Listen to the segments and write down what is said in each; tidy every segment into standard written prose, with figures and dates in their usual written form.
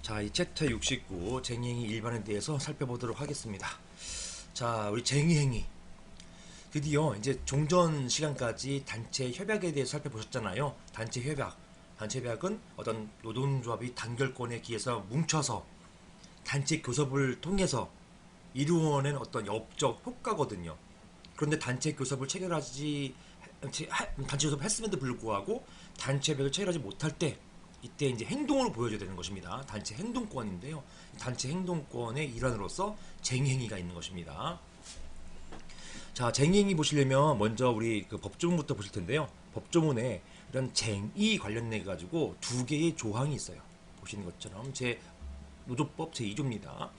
자, 이 챕터 69 쟁의행위 일반에 대해서 살펴보도록 하겠습니다. 자, 우리 쟁의행위 드디어 이제 종전 시간까지 단체 협약에 대해서 살펴보셨잖아요. 단체 협약. 단체 협약은 어떤 노동조합이 단결권에 기해서 뭉쳐서 단체 교섭을 통해서 이루어낸 어떤 업적 효과거든요. 그런데 단체 교섭을 체결하지 단체 교섭을 했음에도 불구하고 단체 협약을 체결하지 못할 때 이때 이제 행동으로 보여줘야 되는 것입니다. 단체 행동권인데요. 단체 행동권의 일환으로서 쟁의행위가 있는 것입니다. 자, 쟁의행위 보시려면 먼저 우리 그 법조문부터 보실 텐데요. 법조문에 이런 쟁의 관련해 가지고 두 개의 조항이 있어요. 보시는 것처럼 제 노조법 제2조입니다.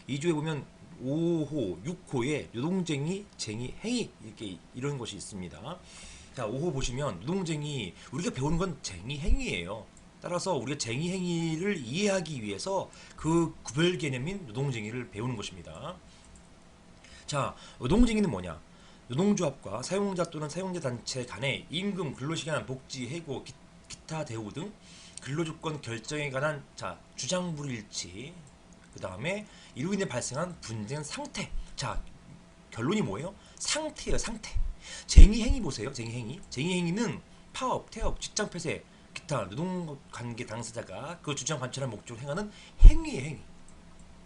2조에 보면 5호, 6호에 노동쟁의, 쟁의행위 이렇게 이런 것이 있습니다. 자, 5호 보시면 노동쟁의 우리가 배우는 건 쟁의행위예요. 따라서 우리가 쟁의행위를 이해하기 위해서 그 구별 개념인 노동쟁의를 배우는 것입니다. 자, 노동쟁의는 뭐냐? 노동조합과 사용자 또는 사용자 단체 간의 임금, 근로시간, 복지, 해고, 기타 대우 등 근로조건 결정에 관한 주장 불일치, 그 다음에 이로 인해 발생한 분쟁 상태. 자, 결론이 뭐예요? 상태예요, 상태. 쟁의행위 보세요, 쟁의행위. 쟁의행위는 파업, 태업, 직장 폐쇄, 기타 노동관계 당사자가 그 주장 관철한 목적으로 행하는 행위의 행위.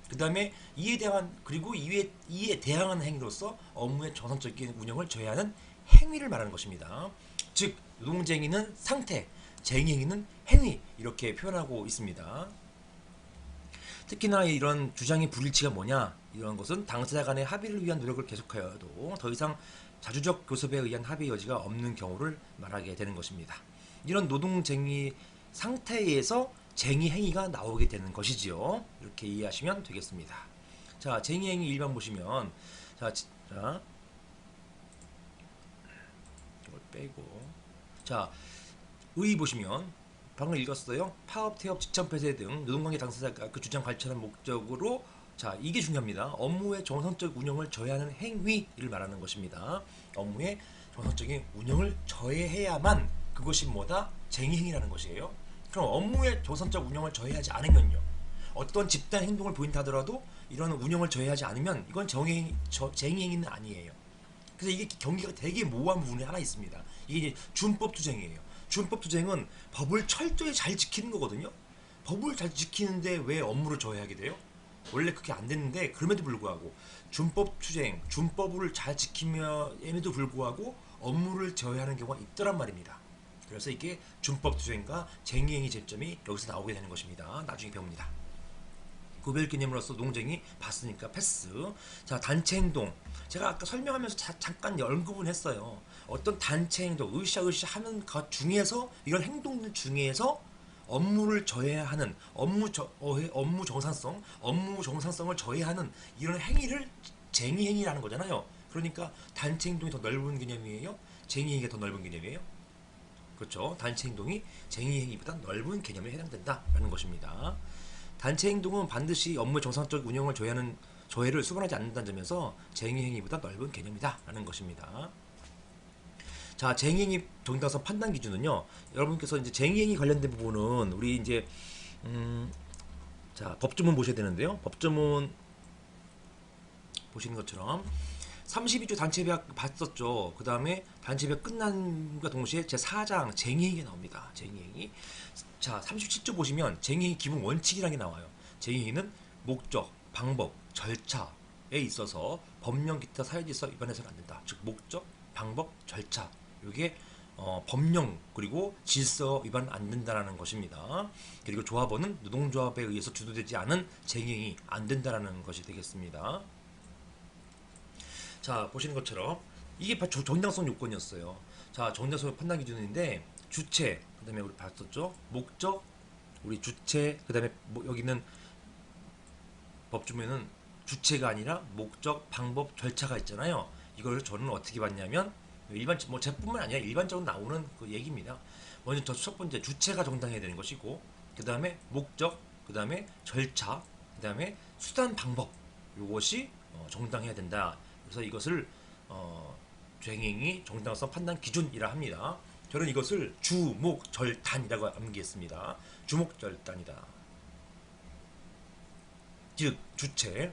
그 다음에 이에 대항하는 행위로서 업무의 정상적인 운영을 저해하는 행위를 말하는 것입니다. 즉 노동쟁의는 상태, 쟁의행위는 행위 이렇게 표현하고 있습니다. 특히나 이런 주장의 불일치가 뭐냐? 이런 것은 당사자 간의 합의를 위한 노력을 계속하여도 더 이상 자주적 교섭에 의한 합의 여지가 없는 경우를 말하게 되는 것입니다. 이런 노동쟁의 상태에서 쟁의행위가 나오게 되는 것이지요. 이렇게 이해하시면 되겠습니다. 자, 쟁의행위 일반 보시면 이걸 빼고 의 보시면 방금 읽었어요. 파업, 태업, 직장 폐쇄 등 노동관계 당사자가 그 주장 관철한 목적으로 이게 중요합니다. 업무의 정상적 운영을 저해하는 행위를 말하는 것입니다. 업무의 정상적인 운영을 저해해야만 그것이 뭐다? 쟁의행위라는 것이에요. 그럼 업무의 정상적 운영을 저해하지 않으면요. 어떤 집단 행동을 보인다 하더라도 이런 운영을 저해하지 않으면 이건 쟁의행위는 아니에요. 그래서 이게 경계가 되게 모호한 부분이 하나 있습니다. 이게 이제 준법투쟁이에요. 준법투쟁은 법을 철저히 잘 지키는 거거든요. 법을 잘 지키는데 왜 업무를 저해하게 돼요? 원래 그게 안 됐는데 그럼에도 불구하고 준법투쟁, 준법을 잘 지키면에도 불구하고 업무를 저해하는 경우가 있더란 말입니다. 그래서 이게 준법투쟁과 쟁의행위 쟁점이 여기서 나오게 되는 것입니다. 나중에 배웁니다. 구별 개념으로서 노동쟁의 봤으니까 패스. 자, 단체 행동. 제가 아까 설명하면서 잠깐 언급은 했어요. 어떤 단체 행동, 으쌰으쌰 하는 것 중에서 이런 행동들 중에서 업무를 저해하는 업무 정상성을 저해하는 이런 행위를 쟁의행위라는 거잖아요. 그러니까 단체 행동이 더 넓은 개념이에요. 쟁의행위가 더 넓은 개념이에요. 그렇죠. 단체 행동이 쟁의행위보다 넓은 개념에 해당된다라는 것입니다. 단체 행동은 반드시 업무의 정상적 운영을 저해를 수반하지 않는다는 점에서 쟁의행위보다 넓은 개념이다라는 것입니다. 자, 쟁의행위 정당성 판단 기준은요. 여러분께서 이제 쟁의행위 관련된 부분은 우리 이제 법조문 보셔야 되는데요. 법조문 보시는 것처럼 32조 단체협약 봤었죠. 그 다음에 단체협약 끝난과 동시에 제4장 쟁의행위가 나옵니다. 쟁의행위. 자, 37조 보시면 쟁의행위 기본 원칙이라는 게 나와요. 쟁의행위는 목적, 방법, 절차에 있어서 법령 기타 사유질서 위반해서는 안 된다. 즉 목적, 방법, 절차. 이게 법령 그리고 질서 위반 안 된다라는 것입니다. 그리고 조합원은 노동조합에 의해서 주도되지 않은 쟁의행위 안 된다라는 것이 되겠습니다. 자, 보시는 것처럼 이게 정당성 요건이었어요. 자, 정당성 판단 기준인데 주체, 그 다음에 우리 봤었죠. 목적, 우리 주체, 그 다음에 여기는 법조문에는 주체가 아니라 목적, 방법, 절차가 있잖아요. 이걸 저는 어떻게 봤냐면 제뿐만 아니라 일반적으로 나오는 그 얘기입니다. 먼저 첫 번째 주체가 정당해야 되는 것이고, 그 다음에 목적, 그 다음에 절차, 그 다음에 수단, 방법 이것이 정당해야 된다. 그래서 이것을 쟁행위 정당성 판단 기준이라 합니다. 저는 이것을 주목절단이라고 암기했습니다. 주목절단이다. 즉 주체,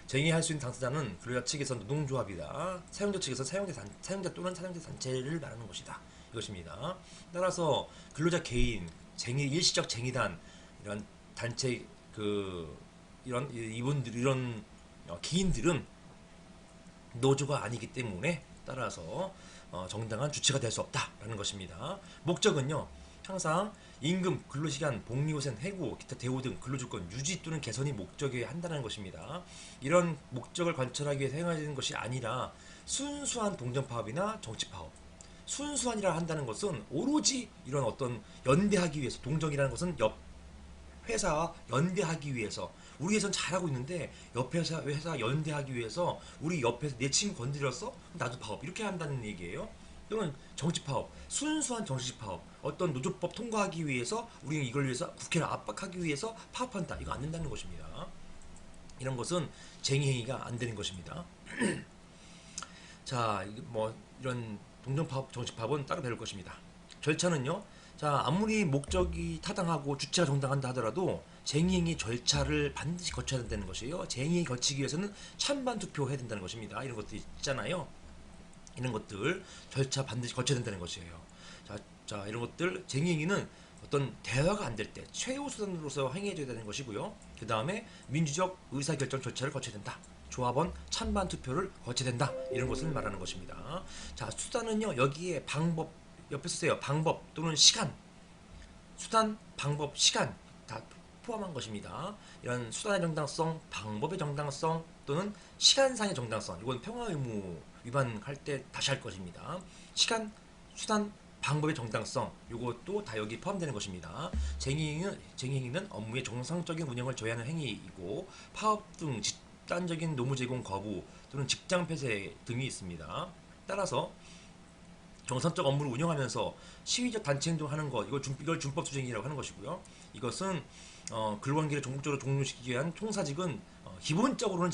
쟁의할 수 있는 당사자는 근로자 측에서 노동조합이다. 사용자 측에서 사용자 또는 사용자 단체를 말하는 것이다. 이것입니다. 따라서 근로자 개인, 쟁의 일시적 쟁의단 이런 단체 이분들 이런 개인들은 노조가 아니기 때문에 따라서 정당한 주체가 될 수 없다라는 것입니다. 목적은요. 항상 임금, 근로시간, 복리후생, 해고, 기타 대우 등 근로조건 유지 또는 개선이 목적이어야 한다는 것입니다. 이런 목적을 관철하기 위해 사용하는 것이 아니라 순수한 동정파업이나 정치파업, 순수한이라 한다는 것은 오로지 이런 어떤 연대하기 위해서, 동정이라는 것은 옆 회사와 연대하기 위해서, 우리 회사는 잘하고 있는데 옆 회사 연대하기 위해서 우리 옆에서 내 친구 건드렸어? 나도 파업 이렇게 한다는 얘기예요. 또는 정치파업, 순수한 정치파업, 어떤 노조법 통과하기 위해서 우리는 이걸 위해서 국회를 압박하기 위해서 파업한다. 이거 안 된다는 것입니다. 이런 것은 쟁의행위가 안 되는 것입니다. 자, 뭐 이런 동정파업, 정치파업은 따로 배울 것입니다. 절차는요. 자, 아무리 목적이 타당하고 주체가 정당한다 하더라도 쟁의행위 절차를 반드시 거쳐야 된다는 것이에요. 쟁의행위 거치기 위해서는 찬반 투표해야 된다는 것입니다. 이런 것도 있잖아요. 이런 것들 절차 반드시 거쳐야 된다는 것이에요. 자, 이런 것들 쟁의행위는 어떤 대화가 안 될 때 최우선으로서 행해져야 되는 것이고요. 그 다음에 민주적 의사결정 절차를 거쳐야 된다. 조합원 찬반 투표를 거쳐야 된다. 이런 것을 말하는 것입니다. 자, 수단은요. 여기에 방법 옆에 쓰세요. 방법 또는 시간, 수단, 방법, 시간 다 포함한 것입니다. 이런 수단의 정당성, 방법의 정당성 또는 시간상의 정당성, 이건 평화의무 위반할 때 다시 할 것입니다. 시간, 수단, 방법의 정당성, 이것도 다 여기 포함되는 것입니다. 쟁의행위는 업무의 정상적인 운영을 저해하는 행위이고 파업 등 집단적인 노무 제공 거부 또는 직장 폐쇄 등이 있습니다. 따라서 정상적 업무를 운영하면서 시위적 단체 행동하는 것, 이걸 준법 투쟁이라고 하는 것이고요. 이것은 근로관계를 전국적으로 종료시키기 위한 총사직은 기본적으로는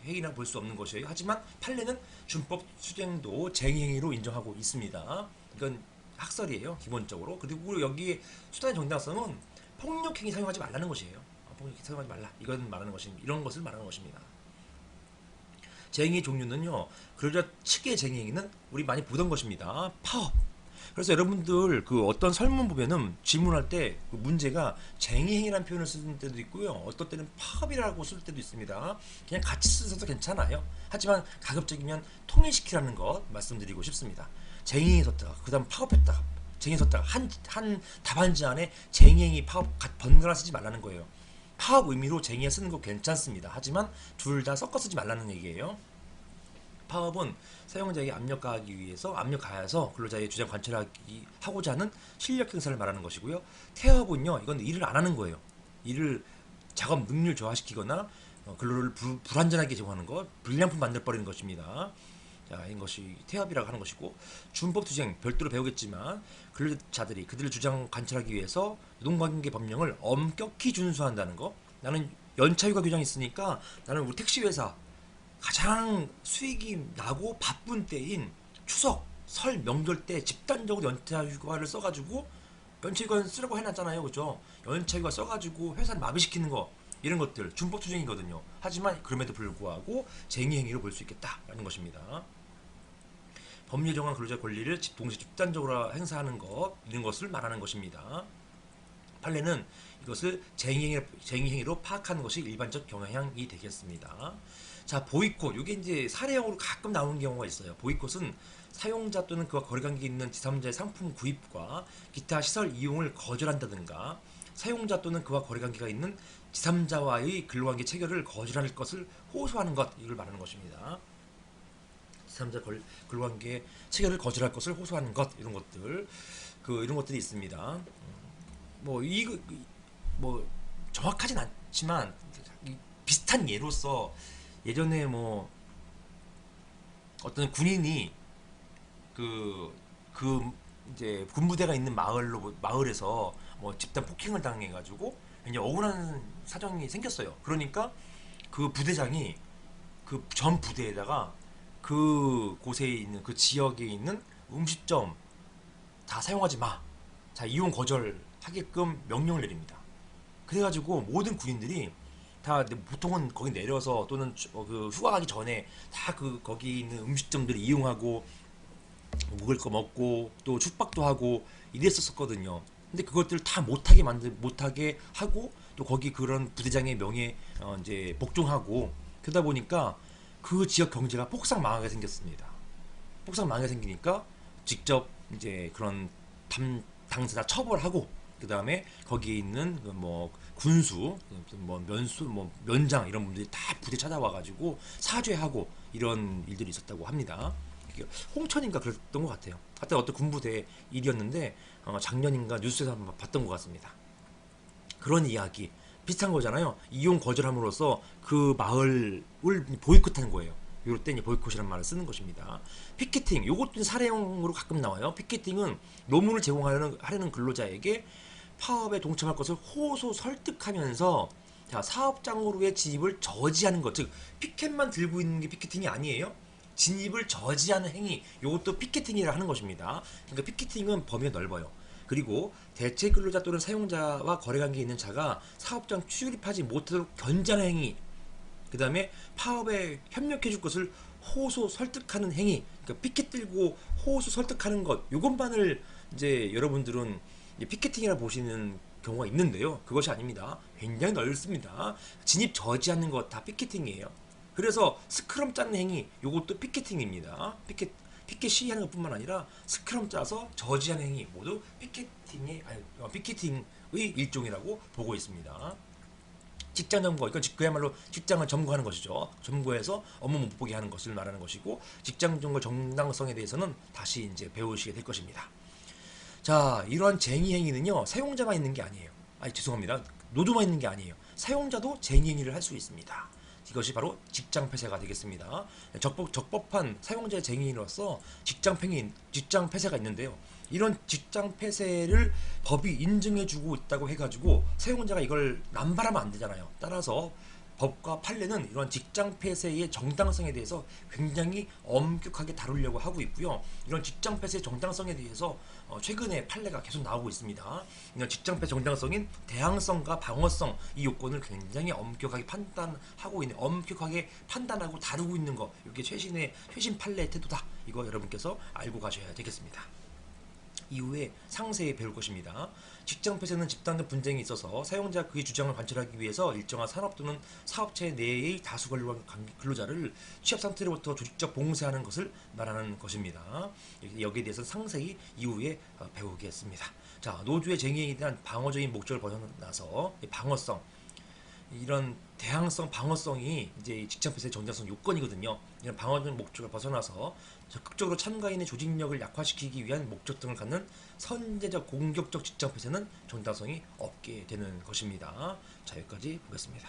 행위라 볼 수 없는 것이에요. 하지만 판례는 준법 투쟁도 쟁의행위로 인정하고 있습니다. 이건 학설이에요. 기본적으로. 그리고 여기에 수단의 정당성은 폭력행위 사용하지 말라는 것이에요. 폭력행위 사용하지 말라. 이건 말하는 것입니다. 이런 것을 말하는 것입니다. 쟁의 종류는요. 근로자 측의 쟁의행위는 우리 많이 보던 것입니다. 파업. 그래서 여러분들 그 어떤 설문 보면은 질문할 때 그 문제가 쟁의행위라는 표현을 쓰는 때도 있고요. 어떤 때는 파업이라고 쓸 때도 있습니다. 그냥 같이 쓰셔도 괜찮아요. 하지만 가급적이면 통일시키라는 것 말씀드리고 싶습니다. 쟁의행위 썼다가 그 다음 파업했다가 쟁의행위 썼다가 한 답안지 안에 쟁의행위 파업 번갈아 쓰지 말라는 거예요. 파업 의미로 쟁의에 쓰는 거 괜찮습니다. 하지만 둘 다 섞어 쓰지 말라는 얘기예요. 파업은 사용자에게 압력 가해서 근로자의 주장 관철하고자 하는 실력 행사를 말하는 것이고요. 태업은요, 이건 일을 안 하는 거예요. 일을 작업 능률 저하시키거나 근로를 불완전하게 제공하는 것, 불량품 만들어버리는 것입니다. 자, 이것이 태업이라고 하는 것이고, 준법 투쟁 별도로 배우겠지만 근로자들이 그들을 주장 관철하기 위해서 노동관계 법령을 엄격히 준수한다는 거. 나는 연차휴가 규정이 있으니까 나는 우리 택시회사 가장 수익이 나고 바쁜 때인 추석, 설, 명절 때 집단적으로 연차휴가를 써가지고 연차휴가 쓰라고 해놨잖아요, 그죠? 연차휴가 써가지고 회사를 마비시키는 거 이런 것들 준법 투쟁이거든요. 하지만 그럼에도 불구하고 쟁의행위로 볼 수 있겠다라는 것입니다. 법률 정한 근로자 권리를 동시에 집단적으로 행사하는 것 이런 것을 말하는 것입니다. 판례는 이것을 쟁의행위로 파악하는 것이 일반적 경향이 되겠습니다. 자, 보이콧. 이게 이제 사례형으로 가끔 나오는 경우가 있어요. 보이콧은 사용자 또는 그와 거래관계 있는 제3자의 상품 구입과 기타 시설 이용을 거절한다든가 사용자 또는 그와 거래관계가 있는 제3자와의 근로관계 체결을 거절할 것을 호소하는 것, 이걸 말하는 것입니다. 제3자 근로관계 체결을 거절할 것을 호소하는 것, 이런 것들, 이런 것들이 있습니다. 뭐 정확하진 않지만 비슷한 예로서 예전에 뭐 어떤 군인이 이제 군부대가 있는 마을에서 뭐 집단 폭행을 당해가지고 이제 억울한 사정이 생겼어요. 그러니까 그 부대장이 그 전 부대에다가 그 곳에 있는 그 지역에 있는 음식점 다 사용하지 마. 자, 이용 거절하게끔 명령을 내립니다. 그래가지고 모든 군인들이 다 보통은 거기 내려서 또는 그 휴가 가기 전에 다 그 거기 있는 음식점들 이용하고 먹을 거 먹고 또 숙박도 하고 이랬었거든요. 근데 그것들을 다 못하게 하고 또 거기 그런 부대장의 명예 이제 복종하고 그러다 보니까 그 지역 경제가 폭삭 망하게 생겼습니다. 폭삭 망하게 생기니까 직접 이제 그런 당사자 처벌하고 그 다음에 거기에 있는 그뭐 군수, 뭐 면수, 뭐 면장 이런 분들이 다 부대 찾아와가지고 사죄하고 이런 일들이 있었다고 합니다. 홍천인가 그랬던 것 같아요. 하여튼 어떤 군부대 일이었는데 작년인가 뉴스에서 한번 봤던 것 같습니다. 그런 이야기 비슷한 거잖아요. 이용 거절함으로써 그 마을을 보이콧하는 거예요. 이럴 때 이제 보이콧이라는 말을 쓰는 것입니다. 피켓팅, 요것도 사례용으로 가끔 나와요. 피켓팅은 노무를 제공하려는 근로자에게 파업에 동참할 것을 호소 설득하면서 자, 사업장으로의 진입을 저지하는 것, 즉 피켓만 들고 있는 게 피켓팅이 아니에요. 진입을 저지하는 행위, 이것도 피켓팅이라 하는 것입니다. 그러니까 피켓팅은 범위가 넓어요. 그리고 대체 근로자 또는 사용자와 거래관계에 있는 자가 사업장 출입하지 못하도록 견제하는 행위, 그 다음에 파업에 협력해 줄 것을 호소 설득하는 행위, 그러니까 피켓 들고 호소 설득하는 것, 요것만을 이제 여러분들은 이제 피켓팅이라 보시는 경우가 있는데요. 그것이 아닙니다. 굉장히 넓습니다. 진입 저지하는 것 다 피켓팅이에요. 그래서 스크럼 짜는 행위, 요것도 피켓팅입니다. 피켓 시위하는 것뿐만 아니라 스크럼 짜서 저지하는 행위 모두 피켓팅의 일종이라고 보고 있습니다. 직장 점거, 이건 그야말로 직장을 점거하는 것이죠. 점거해서 업무 못 보게 하는 것을 말하는 것이고, 직장 점거 정당성에 대해서는 다시 이제 배우시게 될 것입니다. 자, 이러한 쟁의 행위는요, 사용자만 있는 게 아니에요. 아니, 죄송합니다. 노조만 있는 게 아니에요. 사용자도 쟁의 행위를 할 수 있습니다. 이것이 바로 직장 폐쇄가 되겠습니다. 적법한 사용자의 쟁의인으로서 직장 폐쇄가 있는데요. 이런 직장 폐쇄를 법이 인증해주고 있다고 해가지고 사용자가 이걸 남발하면 안 되잖아요. 따라서 법과 판례는 이런 직장 폐쇄의 정당성에 대해서 굉장히 엄격하게 다루려고 하고 있고요. 이런 직장 폐쇄의 정당성에 대해서 최근에 판례가 계속 나오고 있습니다. 이런 직장 폐쇄 정당성인 대항성과 방어성 이 요건을 굉장히 엄격하게 판단하고 다루고 있는 거, 이게 최신 판례의 태도다. 이거 여러분께서 알고 가셔야 되겠습니다. 이후에 상세히 배울 것입니다. 직장 폐쇄는 집단적 분쟁이 있어서 사용자 그의 주장을 관철하기 위해서 일정한 산업 또는 사업체 내의 다수 근로자를 취업 상태로부터 조직적 봉쇄하는 것을 말하는 것입니다. 여기에 대해서 상세히 이후에 배우겠습니다. 자, 노조의 쟁의에 대한 방어적인 목적을 벗어나서 방어성, 이런 대항성, 방어성이 이제 직장 폐쇄 정당성 요건이거든요. 이런 방어적인 목적을 벗어나서 적극적으로 참가인의 조직력을 약화시키기 위한 목적 등을 갖는 선제적 공격적 직장 폐쇄는 정당성이 없게 되는 것입니다. 자, 여기까지 보겠습니다.